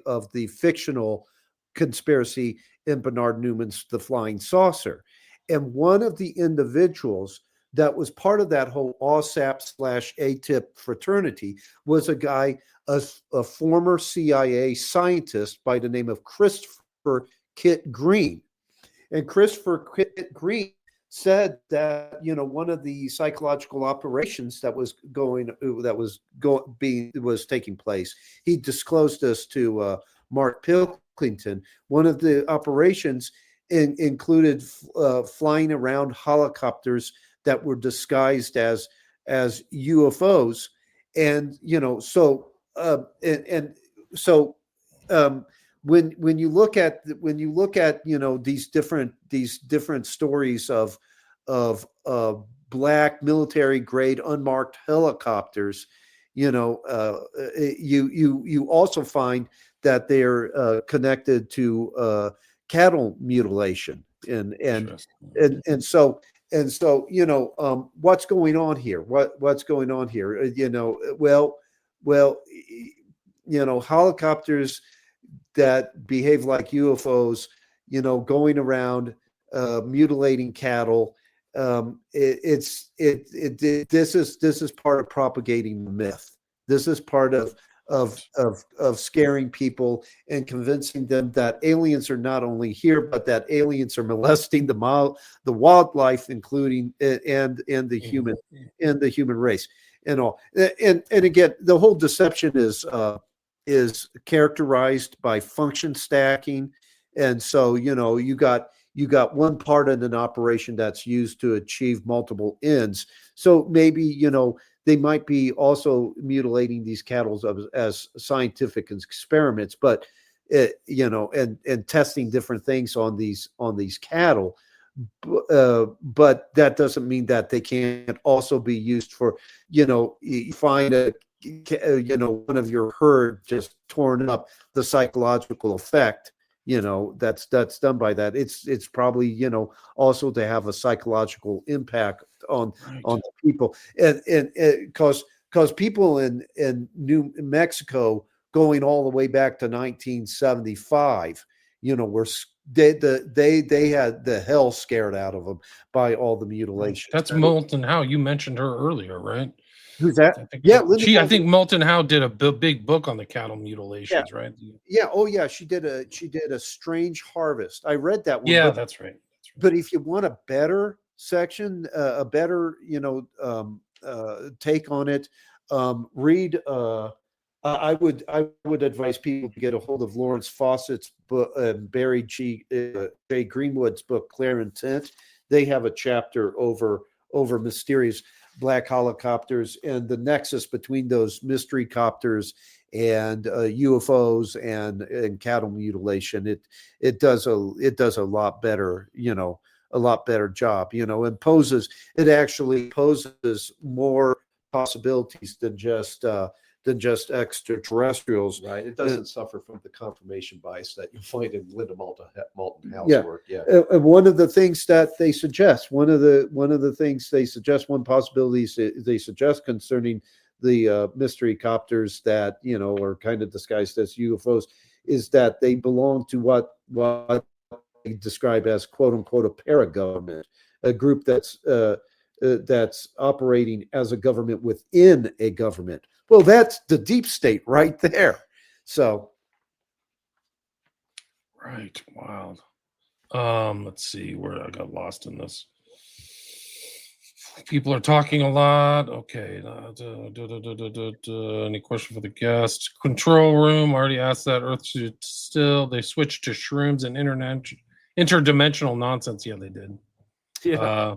fictional conspiracy in Bernard Newman's The Flying Saucer. And one of the individuals that was part of that whole OSAP/ATIP fraternity was a guy, a former CIA scientist by the name of Christopher Kit Green. And Christopher Kit Green said that one of the psychological operations that was taking place. He disclosed this to Mark Pilkington. One of the operations included flying around helicopters that were disguised as UFOs, and when you look at these different stories of black military grade unmarked helicopters, you also find that they're connected to cattle mutilation and so what's going on here? What's going on here? Helicopters that behave like UFOs, going around mutilating cattle. This is part of propagating the myth. This is part of scaring people and convincing them that aliens are not only here, but that aliens are molesting the wildlife, including and the human race and all. And again, the whole deception is characterized by function stacking, and so you got one part in an operation that's used to achieve multiple ends. So maybe they might be also mutilating these cattle as scientific experiments, but and testing different things on these cattle. But that doesn't mean that they can't also be used for, you find one of your herd just torn up, the psychological effect that's done by that. It's probably also to have a psychological impact on the people, and because people in New Mexico going all the way back to 1975 were they had the hell scared out of them by all the mutilations. That's Molten Howe. You mentioned her earlier, right? Who's that? I think Molten Howe did a big book on the cattle mutilations, right? Yeah. Oh, yeah. She did a Strange Harvest. I read that one. Yeah, that's right. But if you want a better section, a better take on it, read. I would advise people to get a hold of Lawrence Fawcett's book, Barry J. Greenwood's book, Clear Intent. They have a chapter over mysterious black helicopters and the nexus between those mystery copters and UFOs and cattle mutilation. It does a lot better, a lot better job, and it actually poses more possibilities than just extraterrestrials. Right. It doesn't suffer from the confirmation bias that you find in Linda Moulton Howe's work. Yeah. One of the things that they suggest, one possibility they suggest concerning the mystery copters that are kind of disguised as UFOs is that they belong to what they describe as "quote unquote" a paragovernment, a group that's operating as a government within a government. Well, that's the deep state right there. So, right, wow. Let's see where I got lost in this. People are talking a lot. Okay. Any question for the guest? Control room. Already asked that. Earth should still. They switched to shrooms and interdimensional nonsense. Yeah, they did. Yeah.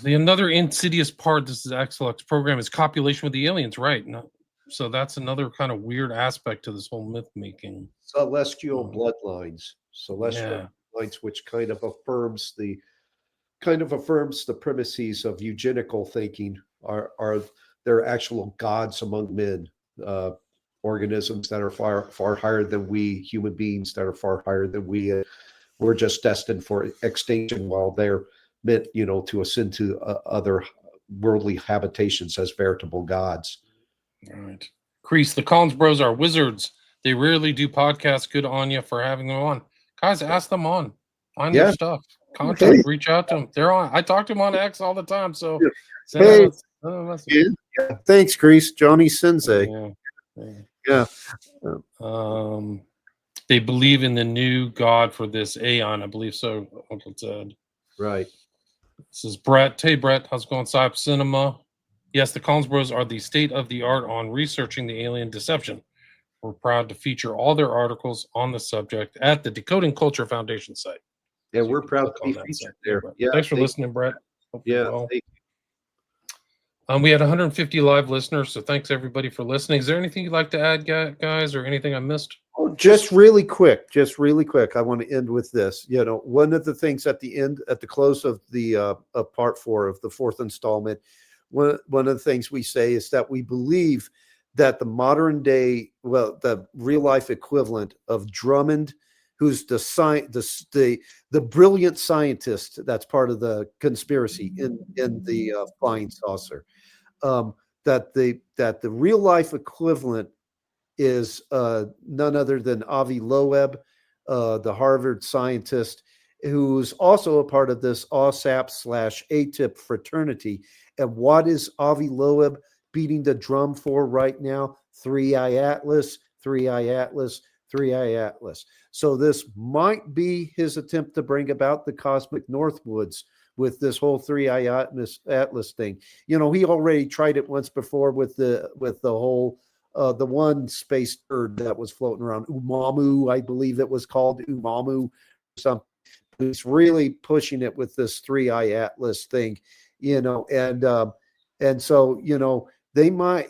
The another insidious part. This is Axelux program is copulation with the aliens, right? No, so that's another kind of weird aspect to this whole myth making. Celestial bloodlines. Celestial Yeah. bloodlines, which kind of affirms the premises of eugenical thinking. Are there actual gods among men? Organisms that are far higher than we, human beings that are far higher than we. We're just destined for extinction while they're meant, to ascend to other worldly habitations as veritable gods. All right. Crease, the Collins Bros are wizards. They rarely do podcasts. Good on you for having them on. Guys, ask them on. Find their stuff. Contact, reach out to them. They're on. I talk to them on X all the time. So send a message. Yeah. Thanks, Grease. Johnny Sensei. Yeah. They believe in the new God for this aeon. I believe so, Uncle Ted. Right. This is Brett. Hey, Brett. How's it going? Cyp Cinema. Yes, the Collins Bros are the state of the art on researching the alien deception. We're proud to feature all their articles on the subject at the Decoding Culture Foundation site. Yeah, we're proud to be featured there. Yeah, thanks for listening, Brett. Hope yeah. well. We had 150 live listeners, so thanks everybody for listening. Is there anything you'd like to add, guys, or anything I missed? Oh, just really quick. I want to end with this. One of the things at the close of the part 4 of the 4th installment, one of the things we say is that we believe that the modern day, the real life equivalent of Drummond, who's the brilliant scientist that's part of the conspiracy in the flying saucer, that the real life equivalent is none other than Avi Loeb, the Harvard scientist, who's also a part of this OSAP/ATIP fraternity. And what is Avi Loeb beating the drum for right now? 3i Atlas, 3i Atlas, 3i Atlas. So this might be his attempt to bring about the cosmic Northwoods with this whole 3i Atlas thing. He already tried it once before with the whole the one space bird that was floating around, Umamu, I believe it was called Umamu or something. He's really pushing it with this 3i Atlas thing, and so they might,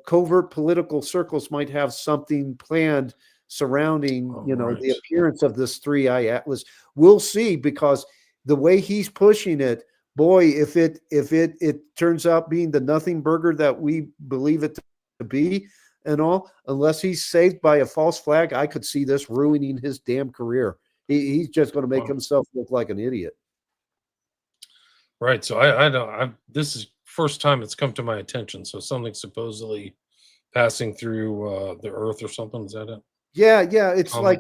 covert political circles might have something planned surrounding the appearance of this 3i Atlas. We'll see, because the way he's pushing it, boy, if it turns out being the nothing burger that we believe it to be and all, unless he's saved by a false flag, I could see this ruining his damn career. He's just going to make himself look like an idiot. Right. So I don't. This is first time it's come to my attention. So something supposedly passing through the Earth or something. Is that it? Yeah. It's like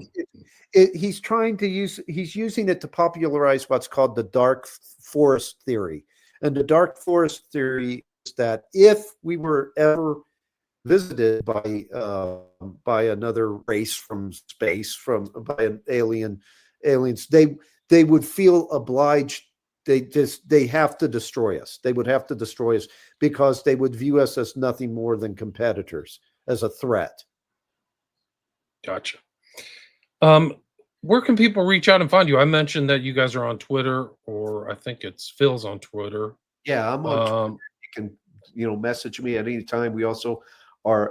he's using it to popularize what's called the dark forest theory. And the dark forest theory is that if we were ever visited by another race from space, by an aliens, they would feel obliged. They have to destroy us. They would have to destroy us because they would view us as nothing more than competitors, as a threat. Gotcha. Where can people reach out and find you? I mentioned that you guys are on Twitter, or I think it's Phil's on Twitter. Yeah, I'm on Twitter. You can, message me at any time. We also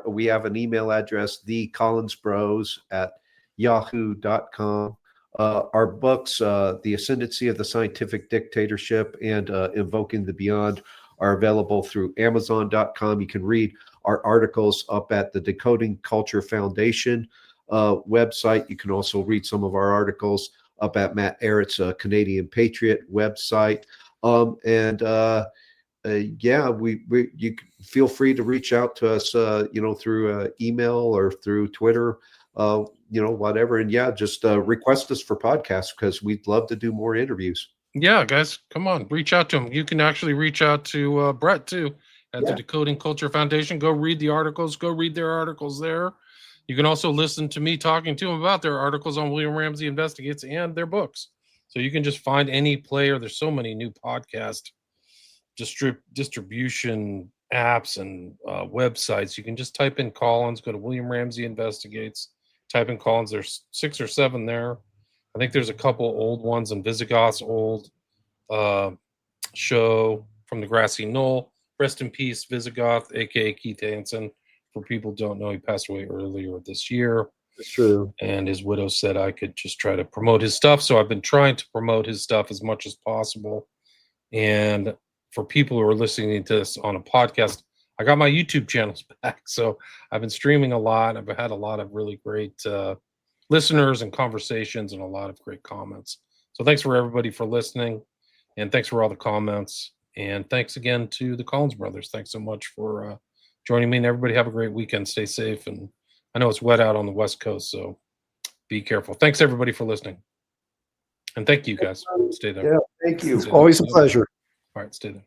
we have an email address, thecollinsbros@yahoo.com. Our books, The Ascendancy of the Scientific Dictatorship and Invoking the Beyond, are available through Amazon.com. You can read our articles up at the Decoding Culture Foundation website. You can also read some of our articles up at Matt Ehret's Canadian Patriot website. You feel free to reach out to us, through email or through Twitter, whatever. And just request us for podcasts, because we'd love to do more interviews. Yeah, guys, come on, reach out to him. You can actually reach out to Brett too at the Decoding Culture Foundation. Go read the articles. Go read their articles there. You can also listen to me talking to them about their articles on William Ramsey Investigates and their books. So you can just find any player. There's so many new podcast distribution apps and websites. You can just type in Collins, go to William Ramsey Investigates, type in Collins. There's 6 or 7 there. I think there's a couple old ones in Visigoth's old show from the Grassy Knoll. Rest in peace, Visigoth, aka Keith Hansen. For people who don't know, he passed away earlier this year. It's true. And his widow said I could just try to promote his stuff. So I've been trying to promote his stuff as much as possible. And for people who are listening to this on a podcast, I got my YouTube channels back. So I've been streaming a lot. I've had a lot of really great listeners and conversations and a lot of great comments. So thanks for everybody for listening. And thanks for all the comments. And thanks again to the Collins brothers. Thanks so much for joining me. And everybody have a great weekend. Stay safe. And I know it's wet out on the West Coast, so be careful. Thanks, everybody, for listening. And thank you, guys. Stay there. Yeah, thank you. Always a pleasure. All right, stay there.